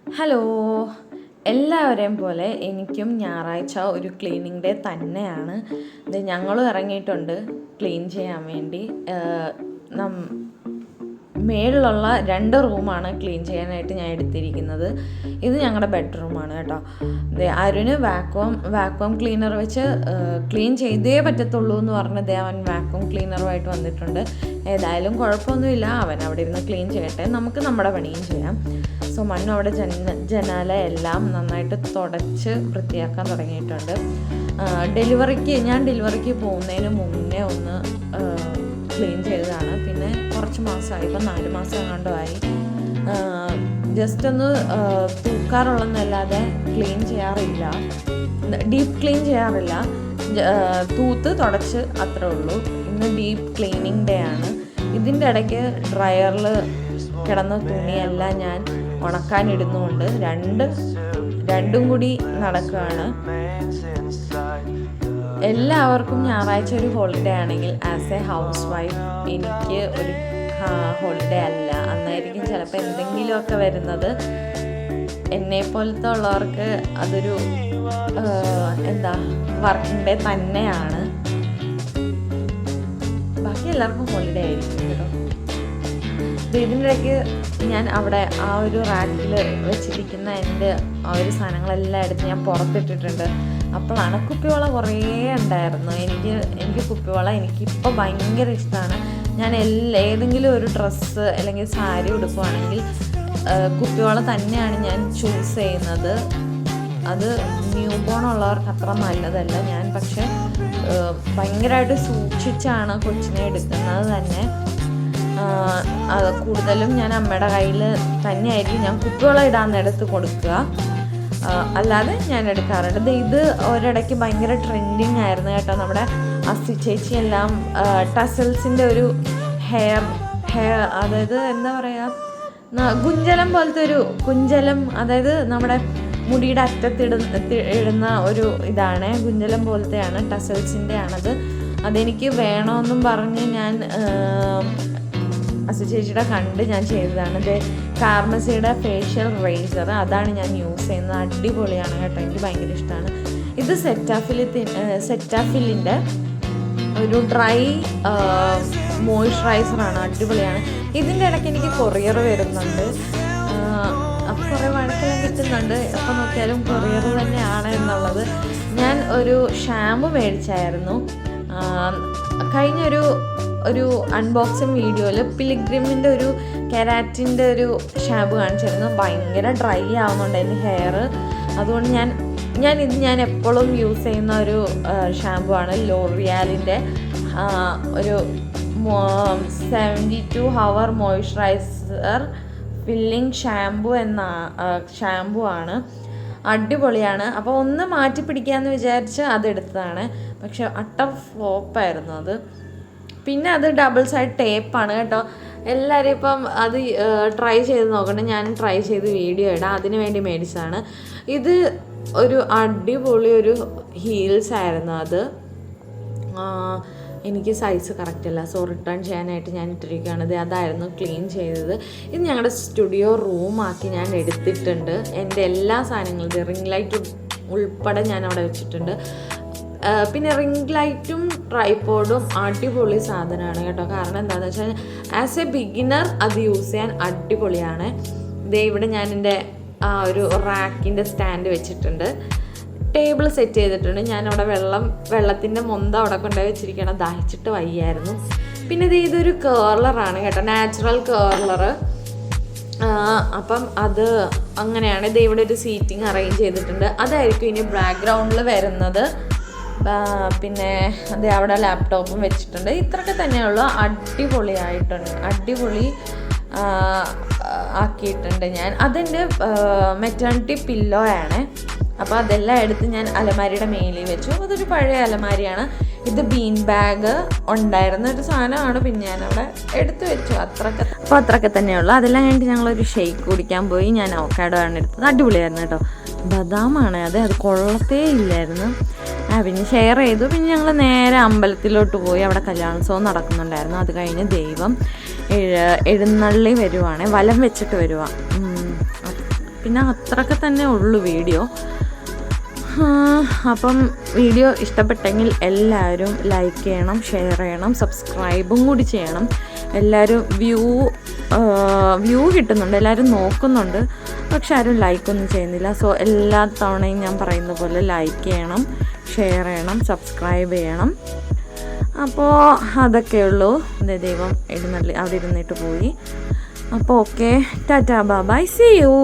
Hello, എല്ലാവരെയും പോലെ എനിക്കും ഞായറാഴ്ച ഒരു ക്ലീനിങ് ഡേ തന്നെയാണ്. ഇത് ഞങ്ങളും ഇറങ്ങിയിട്ടുണ്ട് ക്ലീൻ ചെയ്യാൻ വേണ്ടി. മേളിലുള്ള 2 റൂമാണ് ക്ലീൻ ചെയ്യാനായിട്ട് ഞാൻ എടുത്തിരിക്കുന്നത്. ഇത് ഞങ്ങളുടെ ബെഡ്റൂമാണ് കേട്ടോ. അരുണ് വാക്വം ക്ലീനർ വെച്ച് ക്ലീൻ ചെയ്തേ പറ്റത്തുള്ളൂ എന്ന് പറഞ്ഞ് അവൻ വാക്വം ക്ലീനറുമായിട്ട് വന്നിട്ടുണ്ട്. ഏതായാലും കുഴപ്പമൊന്നുമില്ല, അവൻ അവിടെ ഇരുന്ന് ക്ലീൻ ചെയ്യട്ടെ, നമുക്ക് നമ്മുടെ പണിയും ചെയ്യാം. സോ മണ്ണു അവിടെ ജനാല എല്ലാം നന്നായിട്ട് തുടച്ച് വൃത്തിയാക്കാൻ തുടങ്ങിയിട്ടുണ്ട്. ഞാൻ ഡെലിവറിക്ക് പോകുന്നതിന് മുന്നേ ഒന്ന് ക്ലീൻ ചെയ്തതാണ്. പിന്നെ കുറച്ച് മാസമായി, ഇപ്പം 4 മാസം എങ്ങാണ്ടുമായി. ജസ്റ്റ് ഒന്ന് തൂക്കാറുള്ളതെന്നല്ലാതെ ക്ലീൻ ചെയ്യാറില്ല, ഡീപ്പ് ക്ലീൻ ചെയ്യാറില്ല. തൂത്ത് തുടച്ച് അത്രേ ഉള്ളൂ. ഇന്ന് ഡീപ്പ് ക്ലീനിങ് ഡേ ആണ്. ഇതിൻ്റെ ഇടയ്ക്ക് ഡ്രയറിൽ കിടന്ന തുണിയെല്ലാം ഞാൻ ഉണക്കാനിടുന്നുണ്ട്. രണ്ടും കൂടി നടക്കുകയാണ്. എല്ലാവർക്കും ഞായറാഴ്ച ഒരു ഹോളിഡേ ആണെങ്കിൽ ആസ് എ ഹൗസ് വൈഫ് എനിക്ക് ഒരു ഹോളിഡേ അല്ല. അന്നായിരിക്കും ചിലപ്പോൾ എന്തെങ്കിലുമൊക്കെ വരുന്നത്. എന്നെപ്പോലത്തെ ഉള്ളവർക്ക് അതൊരു വർക്കിംഗ് ഡേ തന്നെയാണ്. ബാക്കി എല്ലാവർക്കും ഹോളിഡേ ആയിരിക്കും കേട്ടോ. ഇതിൻ്റെ ഇടയ്ക്ക് ഞാൻ അവിടെ ആ ഒരു റാക്കിൽ വെച്ചിരിക്കുന്ന എൻ്റെ ആ ഒരു സാധനങ്ങളെല്ലാം എടുത്ത് ഞാൻ പുറത്തിട്ടിട്ടുണ്ട്. അപ്പോഴാണ് കുപ്പിവള കുറേ ഉണ്ടായിരുന്നു. എനിക്ക് കുപ്പിവള എനിക്കിപ്പോൾ ഭയങ്കര ഇഷ്ടമാണ്. ഞാൻ ഏതെങ്കിലും ഒരു ഡ്രസ്സ് അല്ലെങ്കിൽ സാരി ഉടുക്കുകയാണെങ്കിൽ കുപ്പിവള തന്നെയാണ് ഞാൻ ചൂസ് ചെയ്യുന്നത്. അത് ന്യൂ ബോൺ ഉള്ളവർക്ക് അത്ര നല്ലതല്ല. ഞാൻ പക്ഷേ ഭയങ്കരമായിട്ട് സൂക്ഷിച്ചാണ് കൊച്ചിനെ എടുക്കുന്നത് തന്നെ. കൂടുതലും ഞാൻ അമ്മയുടെ കയ്യിൽ തന്നെയായിരിക്കും ഞാൻ കുപ്പിവള ഇടാന്നെടുത്ത് കൊടുക്കുക, അല്ലാതെ ഞാൻ എടുക്കാറുണ്ട്. ഇത് ഒരിടയ്ക്ക് ഭയങ്കര ട്രെൻഡിങ് ആയിരുന്നു കേട്ടോ. നമ്മുടെ അസി ചേച്ചിയെല്ലാം ടസൽസിൻ്റെ ഒരു ഹെയർ അതായത് എന്താ പറയുക, കുഞ്ചലം പോലത്തെ ഒരു കുഞ്ചലം, അതായത് നമ്മുടെ മുടിയുടെ ഇടുന്ന ഒരു ഇതാണ്, കുഞ്ചലം പോലത്തെയാണ്, ടസൽസിൻ്റെ ആണത്. അതെനിക്ക് വേണമെന്നും പറഞ്ഞ് ഞാൻ അസു ചേച്ചിയുടെ കണ്ട് ഞാൻ ചെയ്തതാണ്. ഇത് കാർമസിയുടെ ഫേഷ്യൽ റേസർ, അതാണ് ഞാൻ യൂസ് ചെയ്യുന്നത്. അടിപൊളിയാണ് കേട്ടോ, എനിക്ക് ഭയങ്കര ഇഷ്ടമാണ്. ഇത് സെറ്റാഫിലിൻ്റെ ഒരു ഡ്രൈ മോയ്സ്ചറൈസറാണ്, അടിപൊളിയാണ്. ഇതിൻ്റെ ഇടയ്ക്ക് എനിക്ക് കൊറിയർ വരുന്നുണ്ട്. അപ്പോൾ കുറേ വഴക്കെല്ലാം കിട്ടുന്നുണ്ട്. എപ്പോൾ നോക്കിയാലും കൊറിയർ തന്നെയാണ് എന്നുള്ളത്. ഞാൻ ഒരു ഷാമ്പു മേടിച്ചായിരുന്നു കഴിഞ്ഞൊരു അൺബോക്സിങ് വീഡിയോയിൽ. പിലിഗ്രിമിൻ്റെ ഒരു കെരാറ്റിൻ്റെ ഒരു ഷാമ്പു കാണിച്ചിരുന്നു. ഭയങ്കര ഡ്രൈ ആവുന്നുണ്ട് എൻ്റെ ഹെയർ. അതുകൊണ്ട് ഞാൻ എപ്പോഴും യൂസ് ചെയ്യുന്ന ഒരു ഷാമ്പു ആണ് ലോറിയാലിൻ്റെ ഒരു 72 hour മോയ്സ്ചറൈസർ ഫില്ലിംഗ് ഷാമ്പു എന്ന ഷാമ്പു ആണ്. അടിപൊളിയാണ്. അപ്പോൾ ഒന്ന് മാറ്റി പിടിക്കാമെന്ന് വിചാരിച്ച് അതെടുത്തതാണ്. പക്ഷെ അട്ടർ ഫ്ലോപ്പായിരുന്നു അത്. പിന്നെ അത് ഡബിൾ സൈഡ് ടേപ്പാണ് കേട്ടോ. എല്ലാവരും ഇപ്പം അത് ട്രൈ ചെയ്ത് നോക്കണം. ഞാൻ ട്രൈ ചെയ്ത് വീഡിയോ ഇടാം, അതിന് വേണ്ടി മേടിച്ചതാണ്. ഇത് ഒരു അടിപൊളി ഒരു ഹീൽസ് ആയിരുന്നു. അത് എനിക്ക് സൈസ് കറക്റ്റ് അല്ല, സോ റിട്ടേൺ ചെയ്യാനായിട്ട് ഞാൻ ഇട്ടിരിക്കുകയാണ്. അതായിരുന്നു ക്ലീൻ ചെയ്തത്. ഇത് ഞങ്ങളുടെ സ്റ്റുഡിയോ റൂമാക്കി ഞാൻ എടുത്തിട്ടുണ്ട്. എൻ്റെ എല്ലാ സാധനങ്ങളും റിംഗ് ലൈറ്റ് ഉൾപ്പെടെ ഞാൻ അവിടെ വെച്ചിട്ടുണ്ട്. പിന്നെ റിംഗ് ലൈറ്റും ട്രൈപോഡും അടിപൊളി സാധനമാണ് കേട്ടോ. കാരണം എന്താണെന്ന് വെച്ചാൽ ആസ് എ ബിഗിനർ അത് യൂസ് ചെയ്യാൻ അടിപൊളിയാണ്. ഇവിടെ ഞാൻ എൻ്റെ ആ ഒരു റാക്കിൻ്റെ സ്റ്റാൻഡ് വെച്ചിട്ടുണ്ട്. ടേബിൾ സെറ്റ് ചെയ്തിട്ടുണ്ട്. ഞാനവിടെ വെള്ളത്തിൻ്റെ മൊന്ത അവിടെ കൊണ്ടുപോയി വെച്ചിരിക്കണം, ദാഹിച്ചിട്ട് വയ്യായിരുന്നു. പിന്നെ ഇതൊരു കേർലറാണ് കേട്ടോ, നാച്ചുറൽ കേർലർ. അപ്പം അത് അങ്ങനെയാണ്. ഇവിടെ ഒരു സീറ്റിംഗ് അറേഞ്ച് ചെയ്തിട്ടുണ്ട്. അതായിരിക്കും ഇനി ബാക്ക്ഗ്രൗണ്ടിൽ വരുന്നത്. പിന്നെ അവിടെ ലാപ്ടോപ്പും വെച്ചിട്ടുണ്ട്. ഇത്രയൊക്കെ തന്നെയുള്ളൂ. അടിപൊളി ആക്കിയിട്ടുണ്ട് ഞാൻ. അതെൻ്റെ മെറ്റേണിറ്റി പില്ലോ ആണ്. അപ്പോൾ അതെല്ലാം എടുത്ത് ഞാൻ അലമാരിയുടെ മേലിൽ വെച്ചു. അതൊരു പഴയ അലമാരിയാണ്. ഇത് ബീൻ ബാഗ് ഉണ്ടായിരുന്ന ഒരു സാധനമാണ്. പിന്നെ ഞാനവിടെ എടുത്ത് വെച്ചു. അത്രയൊക്കെ തന്നെയുള്ളൂ. അതെല്ലാം കഴിഞ്ഞിട്ട് ഞങ്ങളൊരു ഷേക്ക് കുടിക്കാൻ പോയി. ഞാൻ അവക്കാഡോ ആണ് എടുത്തത്. അടിപൊളിയായിരുന്നു കേട്ടോ. ബദാമാണ് അത് കൊള്ളത്തേ ഇല്ലായിരുന്നു. പിന്നെ ഷെയർ ചെയ്തു. പിന്നെ ഞങ്ങൾ നേരെ അമ്പലത്തിലോട്ട് പോയി. അവിടെ കല്യാണോത്സവം നടക്കുന്നുണ്ടായിരുന്നു. അത് കഴിഞ്ഞ് ദൈവം എഴുന്നള്ളി വരുവാണ്, വലം വെച്ചിട്ട് വരുവാ. പിന്നെ അത്രയൊക്കെ തന്നെ ഉള്ളൂ വീഡിയോ. അപ്പം വീഡിയോ ഇഷ്ടപ്പെട്ടെങ്കിൽ എല്ലാവരും ലൈക്ക് ചെയ്യണം, ഷെയർ ചെയ്യണം, സബ്സ്ക്രൈബും കൂടി ചെയ്യണം. എല്ലാവരും വ്യൂ കിട്ടുന്നുണ്ട്, എല്ലാവരും നോക്കുന്നുണ്ട്, പക്ഷെ ആരും ലൈക്കൊന്നും ചെയ്യുന്നില്ല. സോ എല്ലാ തവണയും ഞാൻ പറയുന്ന പോലെ ലൈക്ക് ചെയ്യണം, ഷെയർ ചെയ്യണം, സബ്സ്ക്രൈബ് ചെയ്യണം. അപ്പോൾ അതൊക്കെയുള്ളൂ. ദൈവം അവിടെ ഇരുന്നിട്ട് പോയി. അപ്പോൾ okay, tata, bye, see U.